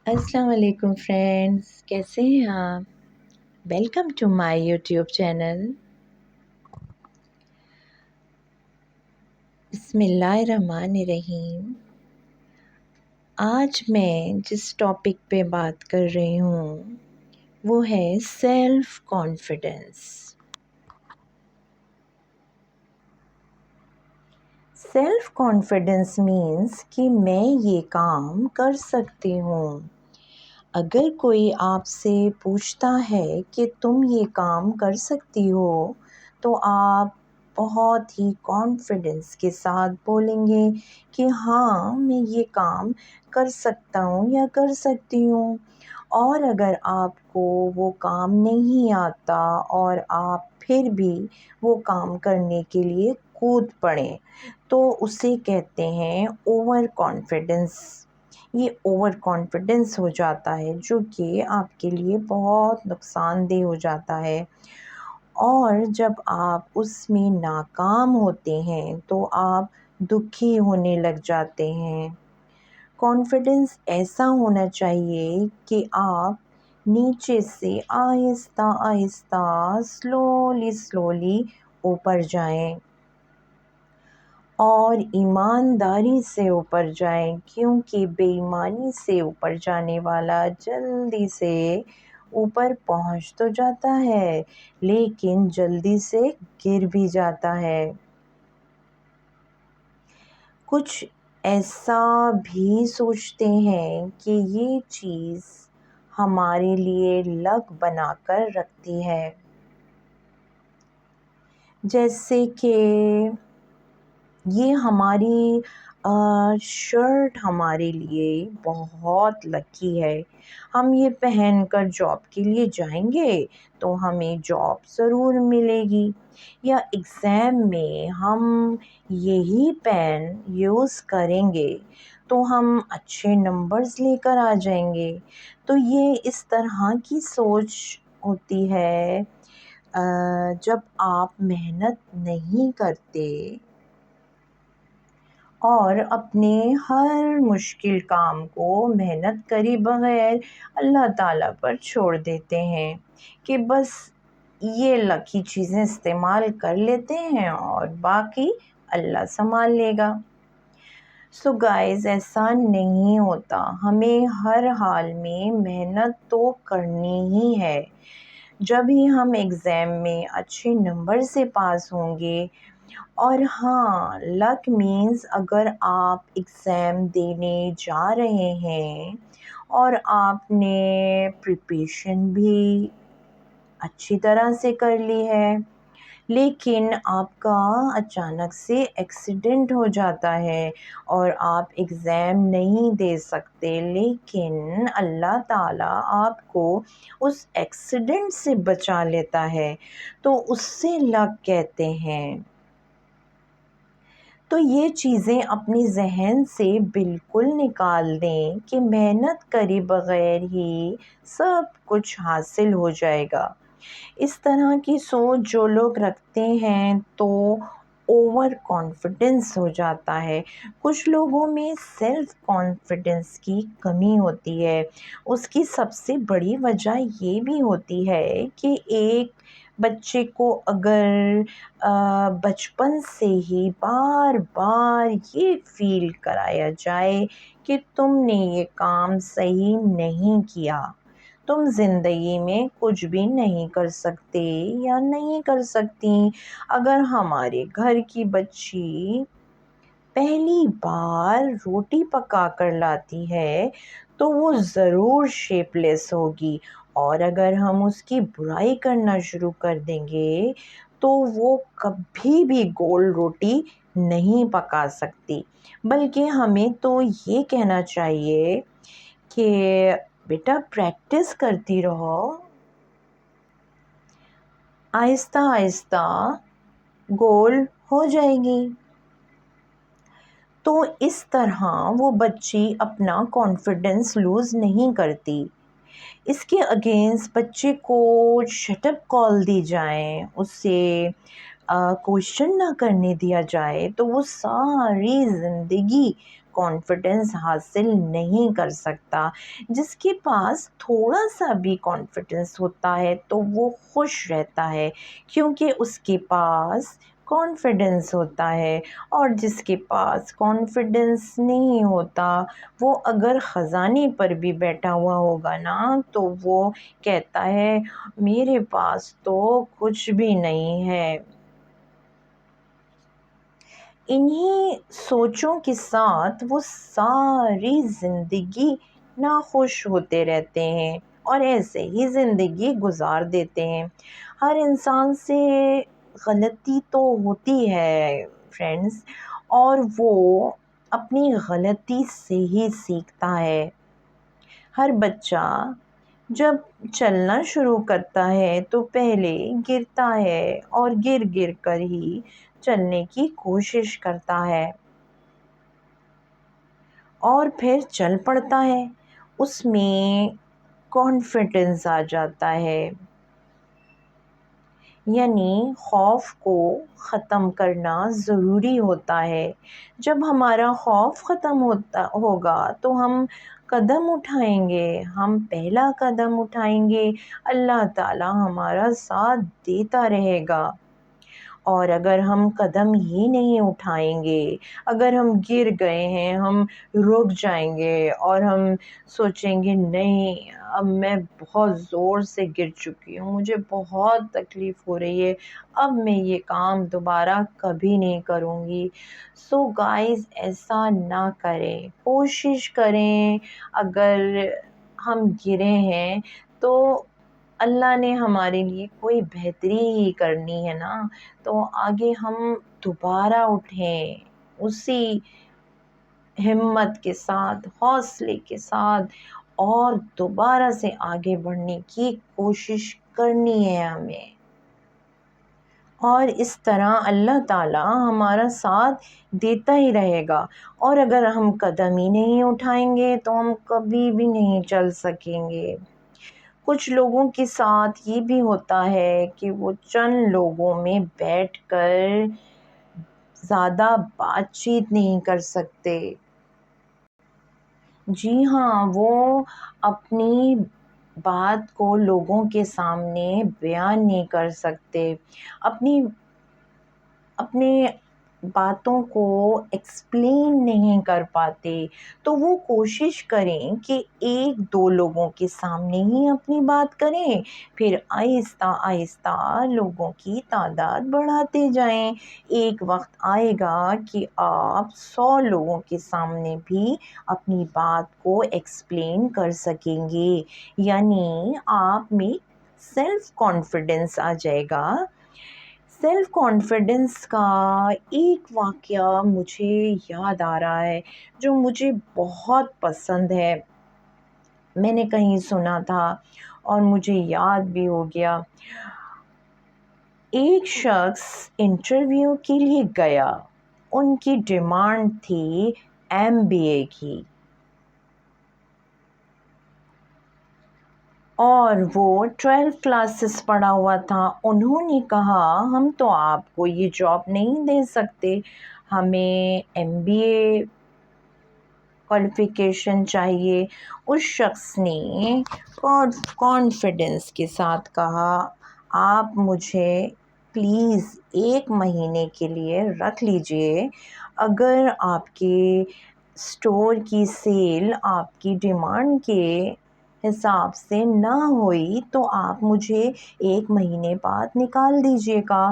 السلام علیکم فرینڈز، کیسے ہیں آپ؟ Welcome to my YouTube channel. بسم اللہ الرحمن الرحیم۔ آج میں جس ٹاپک پہ بات کر رہی ہوں وہ ہے self confidence. Self confidence means کہ میں یہ کام کر سکتی ہوں۔ اگر کوئی آپ سے پوچھتا ہے کہ تم یہ کام کر سکتی ہو تو آپ بہت ہی کانفیڈنس کے ساتھ بولیں گے کہ ہاں میں یہ کام کر سکتا ہوں یا کر سکتی ہوں۔ اور اگر آپ کو وہ کام نہیں آتا اور آپ پھر بھی وہ کام کرنے کے لیے کود پڑیں تو اسے کہتے ہیں اوور کانفیڈنس۔ یہ اوور کانفیڈنس ہو جاتا ہے جو کہ آپ کے لیے بہت نقصان دہ ہو جاتا ہے، اور جب آپ اس میں ناکام ہوتے ہیں تو آپ دکھی ہونے لگ جاتے ہیں۔ کانفیڈنس ایسا ہونا چاہیے کہ آپ نیچے سے آہستہ آہستہ سلولی اوپر جائیں اور ایمانداری سے اوپر جائیں، کیونکہ بے ایمانی سے اوپر جانے والا جلدی سے اوپر پہنچ تو جاتا ہے لیکن جلدی سے گر بھی جاتا ہے۔ کچھ ایسا بھی سوچتے ہیں کہ یہ چیز ہمارے لیے لک بنا کر رکھتی ہے، جیسے کہ یہ ہماری شرٹ ہمارے لیے بہت لکی ہے، ہم یہ پہن کر جاب کے لیے جائیں گے تو ہمیں جاب ضرور ملے گی، یا ایگزام میں ہم یہی پین یوز کریں گے تو ہم اچھے نمبرز لے کر آ جائیں گے۔ تو یہ اس طرح کی سوچ ہوتی ہے۔ جب آپ محنت نہیں کرتے اور اپنے ہر مشکل کام کو محنت کرے بغیر اللہ تعالیٰ پر چھوڑ دیتے ہیں کہ بس یہ لکی چیزیں استعمال کر لیتے ہیں اور باقی اللہ سنبھال لے گا۔ سو گائز، ایسا نہیں ہوتا، ہمیں ہر حال میں محنت تو کرنی ہی ہے۔ جب ہی ہم ایگزام میں اچھے نمبر سے پاس ہوں گے، اور ہاں لک مینز اگر آپ ایگزام دینے جا رہے ہیں اور آپ نے پریپریشن بھی اچھی طرح سے کر لی ہے لیکن آپ کا اچانک سے ایکسیڈنٹ ہو جاتا ہے اور آپ ایگزام نہیں دے سکتے، لیکن اللہ تعالیٰ آپ کو اس ایکسیڈنٹ سے بچا لیتا ہے تو اس سے لک کہتے ہیں۔ تو یہ چیزیں اپنی ذہن سے بالکل نکال دیں کہ محنت کرے بغیر ہی سب کچھ حاصل ہو جائے گا۔ اس طرح کی سوچ جو لوگ رکھتے ہیں تو اوور کانفیڈنس ہو جاتا ہے۔ کچھ لوگوں میں سیلف کانفیڈنس کی کمی ہوتی ہے۔ اس کی سب سے بڑی وجہ یہ بھی ہوتی ہے کہ ایک بچے کو اگر بچپن سے ہی بار بار یہ فیل کرایا جائے کہ تم نے یہ کام صحیح نہیں کیا، تم زندگی میں کچھ بھی نہیں کر سکتے یا نہیں کر سکتی۔ اگر ہمارے گھر کی بچی پہلی بار روٹی پکا کر لاتی ہے تو وہ ضرور شیپ لیس ہوگی، اور اگر ہم اس کی برائی کرنا شروع کر دیں گے تو وہ کبھی بھی گول روٹی نہیں پکا سکتی۔ بلکہ ہمیں تو یہ کہنا چاہیے کہ بیٹا پریکٹس کرتی رہو، آہستہ آہستہ گول ہو جائے گی۔ تو اس طرح وہ بچی اپنا کانفیڈنس لوز نہیں کرتی۔ اس کے اگینسٹ بچے کو شٹ اپ کال دی جائیں، اسے کوشچن نہ کرنے دیا جائے تو وہ ساری زندگی کانفیڈنس حاصل نہیں کر سکتا۔ جس کے پاس تھوڑا سا بھی کانفیڈنس ہوتا ہے تو وہ خوش رہتا ہے، کیونکہ اس کے پاس کانفیڈنس ہوتا ہے۔ اور جس کے پاس کانفیڈنس نہیں ہوتا، وہ اگر خزانے پر بھی بیٹھا ہوا ہوگا نا تو وہ کہتا ہے میرے پاس تو کچھ بھی نہیں ہے۔ انہی سوچوں کے ساتھ وہ ساری زندگی ناخوش ہوتے رہتے ہیں اور ایسے ہی زندگی گزار دیتے ہیں۔ ہر انسان سے غلطی تو ہوتی ہے فرینڈز، اور وہ اپنی غلطی سے ہی سیکھتا ہے۔ ہر بچہ جب چلنا شروع کرتا ہے تو پہلے گرتا ہے اور گر گر کر ہی چلنے کی کوشش کرتا ہے اور پھر چل پڑتا ہے۔ اس میں کانفیڈنس آ جاتا ہے۔ یعنی خوف کو ختم کرنا ضروری ہوتا ہے۔ جب ہمارا خوف ختم ہوگا تو ہم قدم اٹھائیں گے، ہم پہلا قدم اٹھائیں گے، اللہ تعالیٰ ہمارا ساتھ دیتا رہے گا۔ اور اگر ہم قدم ہی نہیں اٹھائیں گے، اگر ہم گر گئے ہیں، ہم رک جائیں گے اور ہم سوچیں گے نہیں اب میں بہت زور سے گر چکی ہوں، مجھے بہت تکلیف ہو رہی ہے، اب میں یہ کام دوبارہ کبھی نہیں کروں گی۔ سو گائز ایسا نہ کریں، کوشش کریں۔ اگر ہم گرے ہیں تو اللہ نے ہمارے لیے کوئی بہتری ہی کرنی ہے نا، تو آگے ہم دوبارہ اٹھیں، اسی ہمت کے ساتھ، حوصلے کے ساتھ، اور دوبارہ سے آگے بڑھنے کی کوشش کرنی ہے ہمیں۔ اور اس طرح اللہ تعالیٰ ہمارا ساتھ دیتا ہی رہے گا۔ اور اگر ہم قدم ہی نہیں اٹھائیں گے تو ہم کبھی بھی نہیں چل سکیں گے۔ کچھ لوگوں کے ساتھ یہ بھی ہوتا ہے کہ وہ چند لوگوں میں بیٹھ کر زیادہ بات چیت نہیں کر سکتے۔ جی ہاں، وہ اپنی بات کو لوگوں کے سامنے بیان نہیں کر سکتے، اپنے باتوں کو ایکسپلین نہیں کر پاتے۔ تو وہ کوشش کریں کہ ایک دو لوگوں کے سامنے ہی اپنی بات کریں، پھر آہستہ آہستہ لوگوں کی تعداد بڑھاتے جائیں۔ ایک وقت آئے گا کہ آپ 100 لوگوں کے سامنے بھی اپنی بات کو ایکسپلین کر سکیں گے، یعنی آپ میں سیلف کانفیڈنس آ جائے گا۔ سیلف کانفیڈنس کا ایک واقعہ مجھے یاد آ رہا ہے جو مجھے بہت پسند ہے، میں نے کہیں سنا تھا اور مجھے یاد بھی ہو گیا۔ ایک شخص انٹرویو کے لیے گیا، ان کی ڈیمانڈ تھی MBA کی، اور وہ 12 کلاسز پڑھا ہوا تھا۔ انہوں نے کہا ہم تو آپ کو یہ جاب نہیں دے سکتے، ہمیں MBA کوالیفیکیشن چاہیے۔ اس شخص نے کانفیڈنس کے ساتھ کہا آپ مجھے پلیز 1 مہینے کے لیے رکھ لیجئے، اگر آپ کے اسٹور کی سیل آپ کی ڈیمانڈ کے حساب سے نہ ہوئی تو آپ مجھے 1 مہینے بعد نکال دیجیے گا۔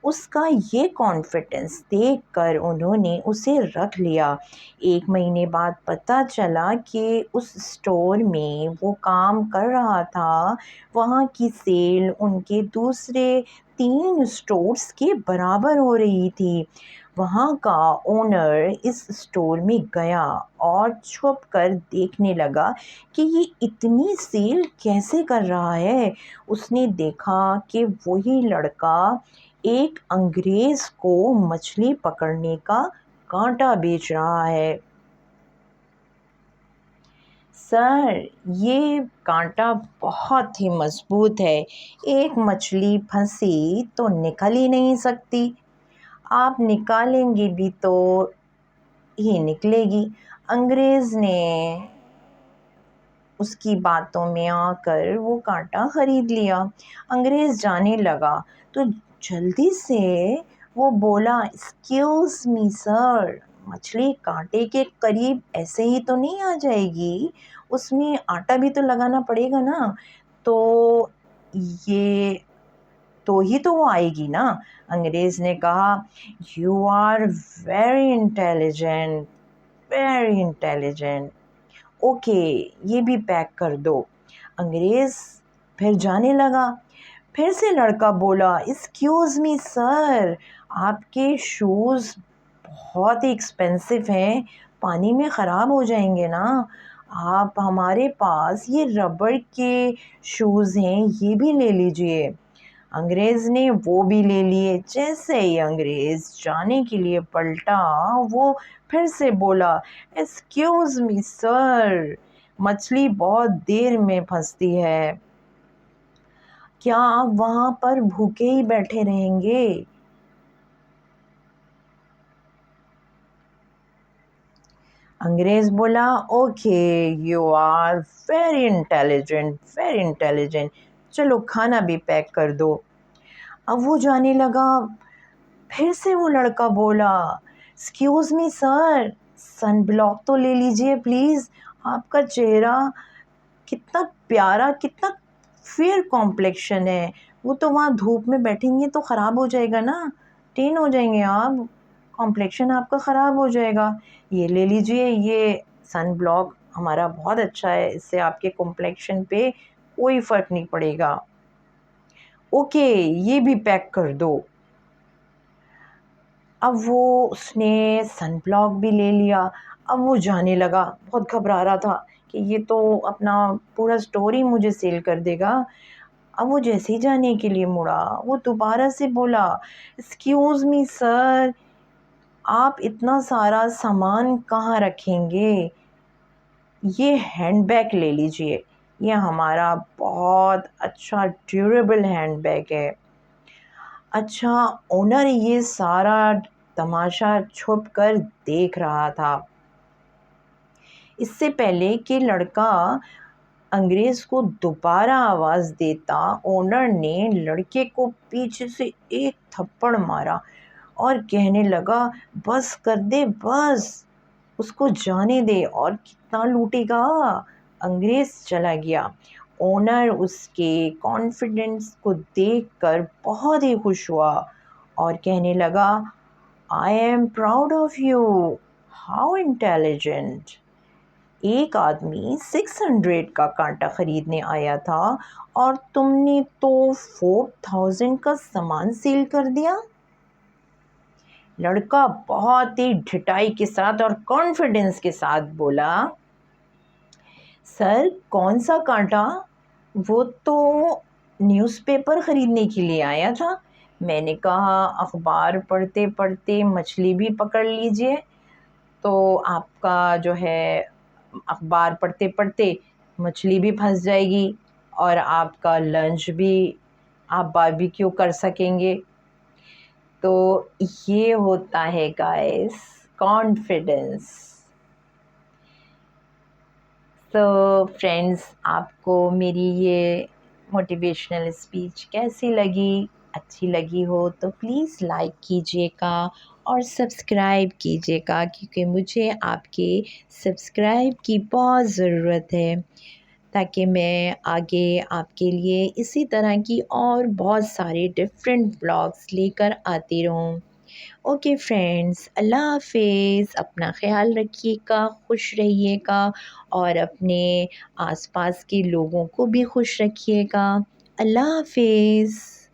اس کا یہ کانفیڈنس دیکھ کر انہوں نے اسے رکھ لیا۔ 1 مہینے بعد پتہ چلا کہ اس اسٹور میں وہ کام کر رہا تھا، وہاں کی سیل ان کے دوسرے 3 اسٹورز کے برابر ہو رہی تھی۔ وہاں کا اونر اس اسٹور میں گیا اور چھپ کر دیکھنے لگا کہ یہ اتنی سیل کیسے کر رہا ہے۔ اس نے دیکھا کہ وہی لڑکا ایک انگریز کو مچھلی پکڑنے کا کانٹا بیچ رہا ہے۔ سر، یہ کانٹا بہت ہی مضبوط ہے، ایک مچھلی پھنسی تو نکل ہی نہیں سکتی، آپ نکالیں گے بھی تو ہی نکلے گی۔ انگریز نے اس کی باتوں میں آ کر وہ کانٹا خرید لیا۔ انگریز جانے لگا تو جلدی سے وہ بولا، ایکسکیوز می سر، مچھلی کانٹے کے قریب ایسے ہی تو نہیں آ جائے گی، اس میں آٹا بھی تو لگانا پڑے گا نا، تو یہ تو ہی تو وہ آئے گی نا۔ انگریز نے کہا، you are very intelligent, very intelligent, okay یہ بھی پیک کر دو۔ انگریز پھر جانے لگا۔ پھر سے لڑکا بولا، ایکسکیوز می سر، آپ کے شوز بہت ہی ایکسپینسو ہیں، پانی میں خراب ہو جائیں گے نا، آپ ہمارے پاس یہ ربڑ کے شوز ہیں، یہ بھی لے لیجئے۔ انگریز نے وہ بھی لے لیے۔ جیسے ہی انگریز جانے کے لیے پلٹا، وہ پھر سے بولا، ایکسکیوز می سر، مچھلی بہت دیر میں پھنستی ہے، کیا آپ وہاں پر بھوکے ہی بیٹھے رہیں گے؟ انگریز بولا، okay you are very intelligent, very intelligent, چلو کھانا بھی پیک کر دو۔ اب وہ جانے لگا۔ پھر سے وہ لڑکا بولا، ایکسکیوز می سر، سن بلاک تو لے لیجئے پلیز، آپ کا چہرہ کتنا پیارا، کتنا فیئر کمپلیکشن ہے، وہ تو وہاں دھوپ میں بیٹھیں گے تو خراب ہو جائے گا نا، ٹین ہو جائیں گے آپ، کمپلیکشن آپ کا خراب ہو جائے گا، یہ لے لیجئے، یہ سن بلاک ہمارا بہت اچھا ہے، اس سے آپ کے کمپلیکشن پہ کوئی فرق نہیں پڑے گا، اوکے یہ بھی پیک کر دو۔ اب وہ اس نے سن بلاک بھی لے لیا۔ اب وہ جانے لگا، بہت گھبرا رہا تھا کہ یہ تو اپنا پورا سٹوری مجھے سیل کر دے گا۔ اب وہ جیسے ہی جانے کے لیے مڑا، وہ دوبارہ سے بولا، ایکسکیوز می سر، آپ اتنا سارا سامان کہاں رکھیں گے، یہ ہینڈ بیگ لے لیجئے، یہ ہمارا بہت اچھا ڈیوریبل ہینڈ بیگ ہے۔ اچھا اونر یہ سارا تماشا چھپ کر دیکھ رہا تھا۔ اس سے پہلے کہ لڑکا انگریز کو دوبارہ آواز دیتا، اونر نے لڑکے کو پیچھے سے ایک تھپڑ مارا اور کہنے لگا، بس کر دے، بس اس کو جانے دے، اور کتنا لوٹے گا۔ انگریز چلا گیا۔ اونر اس کے کانفیڈنس کو دیکھ کر بہت ہی خوش ہوا اور کہنے لگا، I am proud of you, how intelligent. ایک آدمی 600 کا کانٹا خریدنے آیا تھا اور تم نے تو 4000 کا سامان سیل کر دیا۔ لڑکا بہت ہی ڈھٹائی کے ساتھ اور کانفیڈنس کے ساتھ بولا، سر کون سا کانٹا، وہ تو نیوز پیپر خریدنے کے لیے آیا تھا، میں نے کہا اخبار پڑھتے پڑھتے مچھلی بھی پکڑ لیجئے، تو آپ کا جو ہے اخبار پڑھتے پڑھتے مچھلی بھی پھنس جائے گی اور آپ کا لنچ بھی آپ باربیکیو کر سکیں گے۔ تو یہ ہوتا ہے گائز کانفیڈنس۔ تو فرینڈز، آپ کو میری یہ موٹیویشنل اسپیچ کیسی لگی؟ اچھی لگی ہو تو پلیز لائک کیجیے گا اور سبسکرائب کیجیے گا، کیونکہ مجھے آپ کے سبسکرائب کی بہت ضرورت ہے، تاکہ میں آگے آپ کے لیے اسی طرح کی اور بہت سارے ڈفرینٹ بلاگس لے کر آتی رہوں۔ اوکے فرینڈز، اللہ حافظ، اپنا خیال رکھیے گا، خوش رہیے گا اور اپنے آس پاس کے لوگوں کو بھی خوش رکھیے گا۔ اللہ حافظ۔